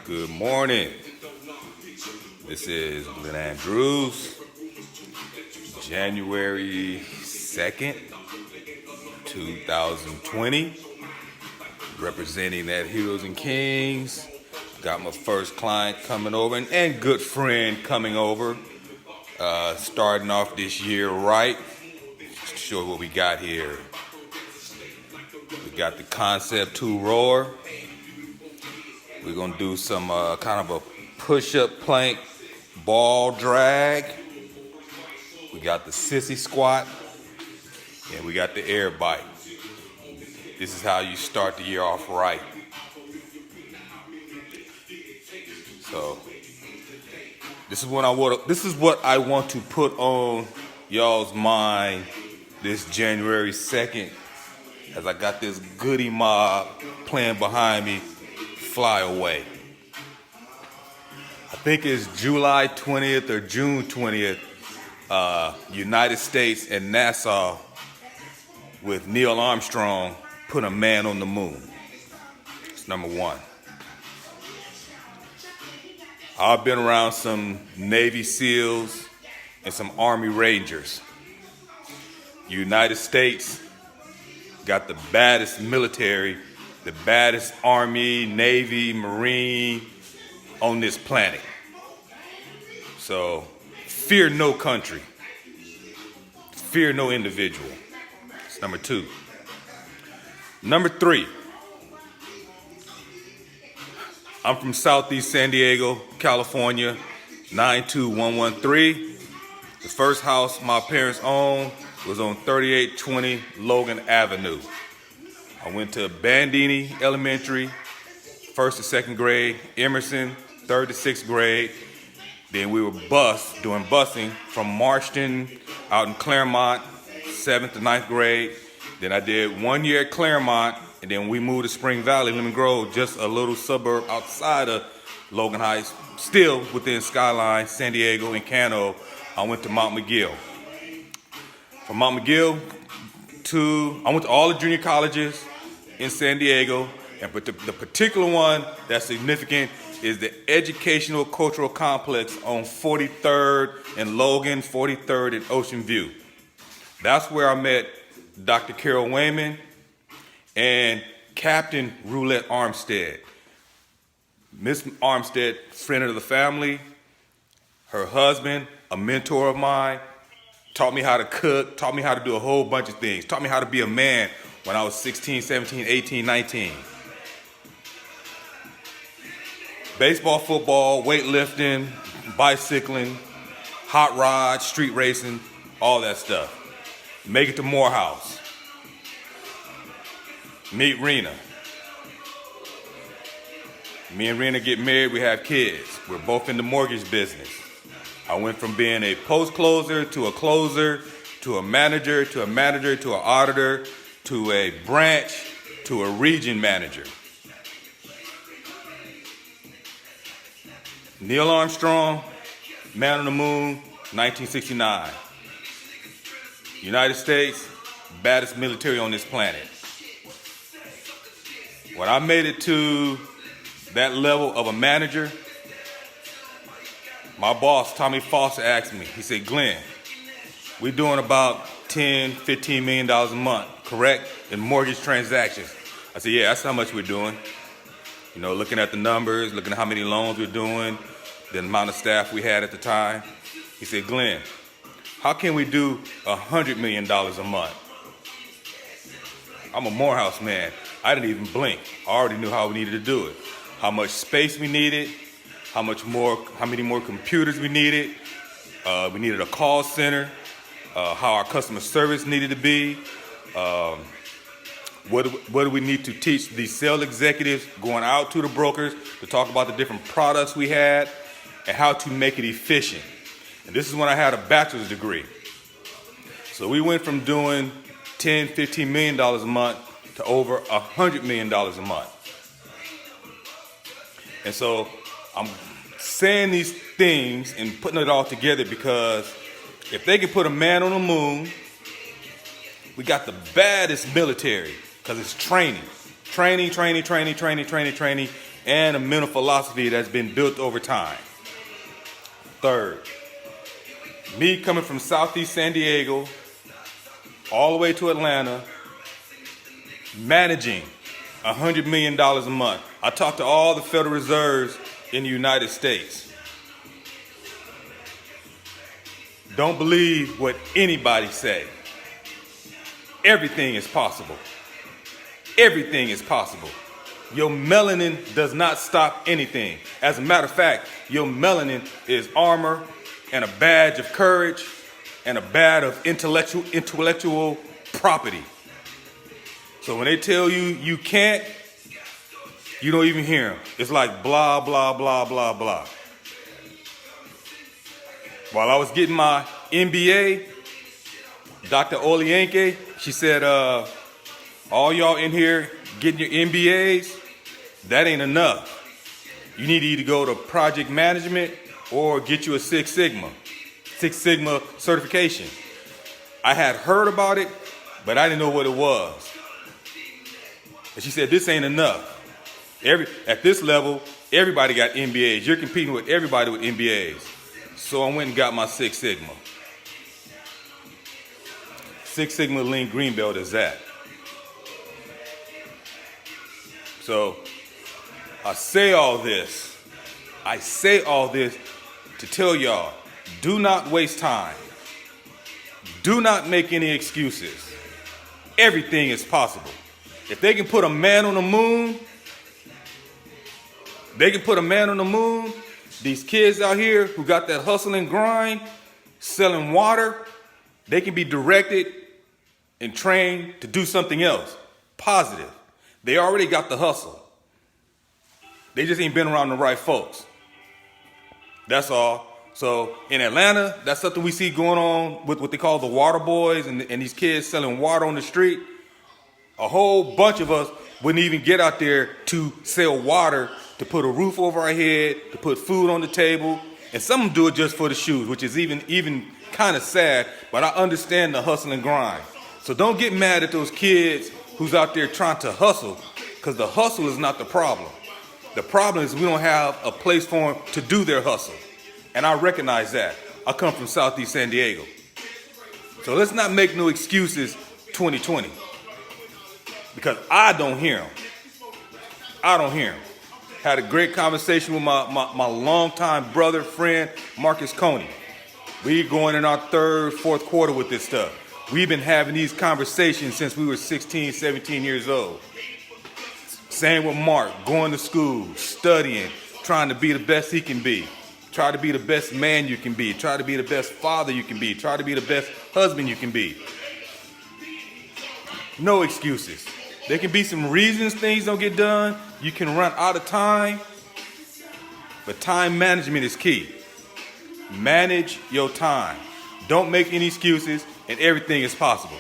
Good morning. This is Glenn Andrews, January 2nd, 2020, representing at Heroes and Kings. Got my first client coming over and good friend coming over. Starting off this year right. Show you what we got here. We got the Concept 2 rower. We're going to do some kind of a push-up plank ball drag. We got the sissy squat. And we got the air bike. This is how you start the year off right. So this is what I want to put on y'all's mind this January 2nd, as I got this goody mob playing behind me, Fly Away. I think it's July 20th or June 20th, United States and NASA with Neil Armstrong put a man on the moon. It's number one. I've been around some Navy SEALs and some Army Rangers. United States got the baddest military, the baddest Army, Navy, Marine on this planet. So fear no country, fear no individual. That's number two. Number three, I'm from Southeast San Diego, California, 92113. The first house my parents owned was on 3820 Logan Avenue. I went to Bandini Elementary, 1st to 2nd grade, Emerson, 3rd to 6th grade. Then we were doing busing from Marston out in Claremont, 7th to 9th grade. Then I did 1 year at Claremont, and then we moved to Spring Valley, Lemon Grove, just a little suburb outside of Logan Heights, still within Skyline, San Diego, and Cano. I went to Mount McGill. From Mount McGill I went to all the junior colleges in San Diego, and the particular one that's significant is the Educational Cultural Complex on 43rd and Logan, 43rd and Ocean View. That's where I met Dr. Carol Wayman and Captain Roulette Armstead. Miss Armstead, friend of the family, her husband, a mentor of mine, taught me how to cook, taught me how to do a whole bunch of things, taught me how to be a man when I was 16, 17, 18, 19. Baseball, football, weightlifting, bicycling, hot rod, street racing, all that stuff. Make it to Morehouse. Meet Rena. Me and Rena get married, we have kids. We're both in the mortgage business. I went from being a post closer to a closer to a manager to a manager to an auditor to a branch to a region manager. Neil Armstrong, Man on the Moon, 1969. United States, baddest military on this planet. When I made it to that level of a manager, my boss, Tommy Foster, asked me, he said, Glenn, we're doing about $10, $15 million a month, correct, in mortgage transactions. I said, yeah, that's how much we're doing. You know, looking at the numbers, looking at how many loans we're doing, the amount of staff we had at the time. He said, Glenn, how can we do $100 million a month? I'm a Morehouse man. I didn't even blink. I already knew how we needed to do it. How much space we needed, how many more computers we needed. We needed a call center, how our customer service needed to be. What do we need to teach these sales executives going out to the brokers to talk about the different products we had and how to make it efficient. And this is when I had a bachelor's degree. So we went from doing $10, $15 million a month to over $100 million a month. And so I'm saying these things and putting it all together because if they can put a man on the moon, we got the baddest military because it's training. Training, and a mental philosophy that's been built over time. Third, me coming from Southeast San Diego all the way to Atlanta, managing $100 million a month. I talked to all the Federal Reserves in the United States. Don't believe what anybody say. Everything is possible. Everything is possible. Your melanin does not stop anything. As a matter of fact, your melanin is armor and a badge of courage and a badge of intellectual property. So when they tell you you can't, you don't even hear them. It's like blah, blah, blah, blah, blah. While I was getting my MBA, Dr. Olienke, she said, all y'all in here getting your MBAs, that ain't enough. You need to either go to project management or get you a Six Sigma certification. I had heard about it, but I didn't know what it was. And she said, this ain't enough. At this level, everybody got MBAs. You're competing with everybody with MBAs. So I went and got my Six Sigma. Six Sigma Lean Green Belt is that. So I say all this to tell y'all, do not waste time. Do not make any excuses. Everything is possible. If they can put a man on the moon, These kids out here who got that hustle and grind, selling water, they can be directed and trained to do something else, positive. They already got the hustle. They just ain't been around the right folks. That's all. So in Atlanta, that's something we see going on with what they call the water boys and these kids selling water on the street. A whole bunch of us wouldn't even get out there to sell water, to put a roof over our head, to put food on the table. And some of them do it just for the shoes, which is even kind of sad, but I understand the hustle and grind. So don't get mad at those kids who's out there trying to hustle, because the hustle is not the problem. The problem is we don't have a place for them to do their hustle. And I recognize that. I come from Southeast San Diego. So let's not make no excuses 2020. Because I don't hear them. I don't hear them. Had a great conversation with my longtime brother, friend, Marcus Coney. We going in our third, fourth quarter with this stuff. We've been having these conversations since we were 16, 17 years old. Same with Mark, going to school, studying, trying to be the best he can be. Try to be the best man you can be. Try to be the best father you can be. Try to be the best husband you can be. No excuses. There can be some reasons things don't get done. You can run out of time. But time management is key. Manage your time. Don't make any excuses, and everything is possible.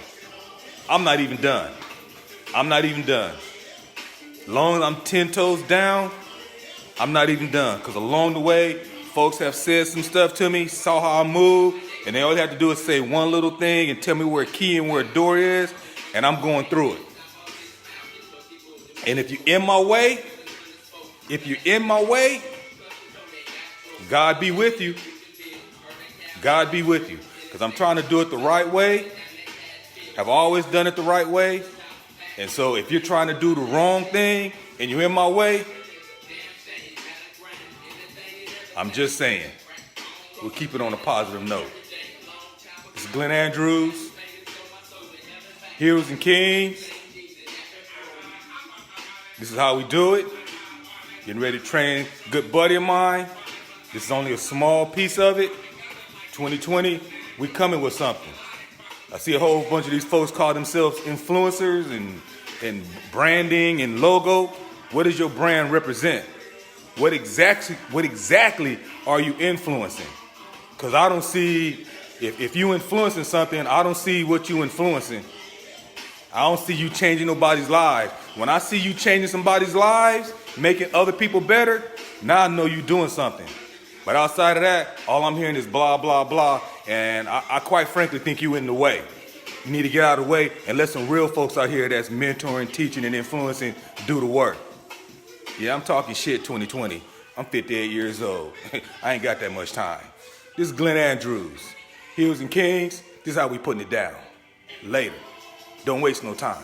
I'm not even done. As long as I'm 10 toes down, I'm not even done. Because along the way, folks have said some stuff to me, saw how I move, and they all have to do is say one little thing and tell me where a key and where a door is, and I'm going through it. And if you're in my way, God be with you. God be with you. Because I'm trying to do it the right way. I've always done it the right way. And so if you're trying to do the wrong thing and you're in my way, I'm just saying, we'll keep it on a positive note. This is Glenn Andrews, Heroes and Kings. This is how we do it. Getting ready to train a good buddy of mine. This is only a small piece of it. 2020, we coming with something. I see a whole bunch of these folks call themselves influencers and branding and logo. What does your brand represent? What exactly are you influencing? Because I don't see, if you influencing something, I don't see what you influencing. I don't see you changing nobody's lives. When I see you changing somebody's lives, making other people better, now I know you're doing something. But outside of that, all I'm hearing is blah, blah, blah. And I quite frankly think you in the way. You need to get out of the way and let some real folks out here that's mentoring, teaching, and influencing do the work. Yeah, I'm talking shit 2020. I'm 58 years old. I ain't got that much time. This is Glenn Andrews. Hills and Kings, this is how we putting it down. Later. Don't waste no time.